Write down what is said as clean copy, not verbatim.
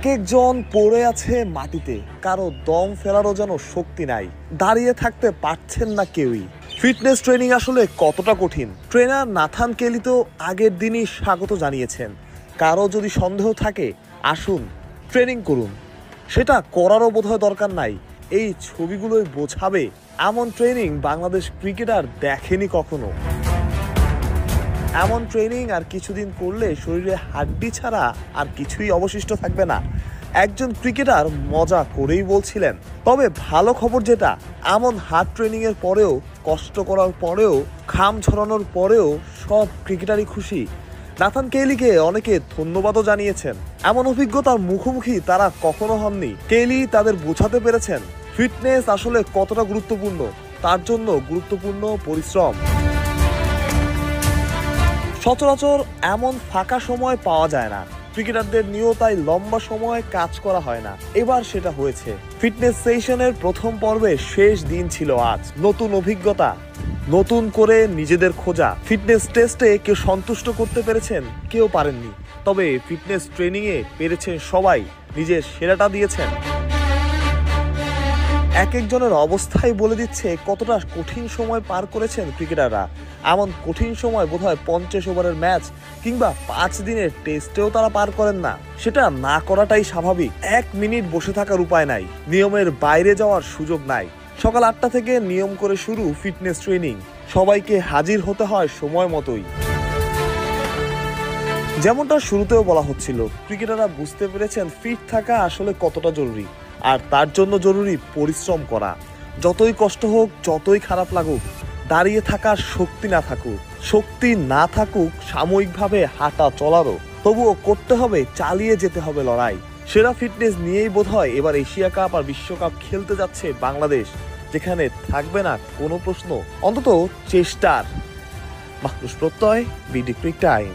এক একজন পড়ে আছে মাটিতে, কারো দম ফেলারও যেন শক্তি নাই, দাঁড়িয়ে থাকতে পারছেন না কেউই। ফিটনেস ট্রেনিং আসলে কতটা কঠিন, ট্রেনার নাথান কেলি তো আগের দিনই স্বাগত জানিয়েছেন। কারো যদি সন্দেহ থাকে আসুন ট্রেনিং করুন, সেটা করারও বোধহয় দরকার নাই। এই ছবিগুলোই বোঝাবে এমন ট্রেনিং বাংলাদেশ ক্রিকেটার দেখেনি কখনো। এমন ট্রেনিং আর কিছুদিন করলে শরীরে হাড্ডি ছাড়া আর কিছুই অবশিষ্ট থাকবে না, একজন ক্রিকেটার মজা করেই বলছিলেন। তবে ভালো খবর যেটা, এমন হার্ড ট্রেনিং এর পরেও, কষ্ট করার পরেও, ঘাম ঝরানোর পরেও সব ক্রিকেটারই খুশি। নাথান কেলিকে অনেকে ধন্যবাদও জানিয়েছেন। এমন অভিজ্ঞতার মুখোমুখি তারা কখনো হননি। কেলি তাদের বোঝাতে পেরেছেন ফিটনেস আসলে কতটা গুরুত্বপূর্ণ, তার জন্য গুরুত্বপূর্ণ পরিশ্রম। সচরাচর এমন ফাঁকা সময় পাওয়া যায় না, ক্রিকেটারদের নিয়েও তাই লম্বা সময় কাজ করা হয় না। এবার সেটা হয়েছে। ফিটনেস সেশনের প্রথম পর্বে শেষ দিন ছিল আজ। নতুন অভিজ্ঞতা, নতুন করে নিজেদের খোঁজা। ফিটনেস টেস্টে কেউ সন্তুষ্ট করতে পেরেছেন, কেউ পারেননি। তবে ফিটনেস ট্রেনিংয়ে পেরেছেন সবাই, নিজের সেরাটা দিয়েছেন। এক একজনের অবস্থায় বলে দিচ্ছে কতটা কঠিন সময় পার করেছেন ক্রিকেটাররা। এমন কঠিন সময় বোধহয় 50 ওভারের ম্যাচ কিংবা 5 দিনের টেস্টেও তারা পার করেন না। সেটা না করাটাই স্বাভাবিক। 1 মিনিট বসে থাকার উপায় নাই, নিয়মের বাইরে যাওয়ার সুযোগ নাই। সকাল 8টা থেকে নিয়ম করে শুরু ফিটনেস ট্রেনিং। সবাইকে হাজির হতে হয় সময় মতোই। যেমনটা শুরুতেও বলা হচ্ছিল, ক্রিকেটাররা বুঝতে পেরেছেন ফিট থাকা আসলে কতটা জরুরি, আর তার জন্য জরুরি পরিশ্রম করা। যতই কষ্ট হোক, যতই খারাপ লাগুক, দাঁড়িয়ে থাকার শক্তি না থাকুক সাময়িকভাবে হাঁটা চলারও, তবুও করতে হবে, চালিয়ে যেতে হবে লড়াই। সেরা ফিটনেস নিয়েই বোধহয় এবার এশিয়া কাপ আর বিশ্বকাপ খেলতে যাচ্ছে বাংলাদেশ, যেখানে থাকবে না কোনো প্রশ্ন, অন্তত চেষ্টার। মাহরুজ প্রত্যয়, বিডি ক্রিক টাইম।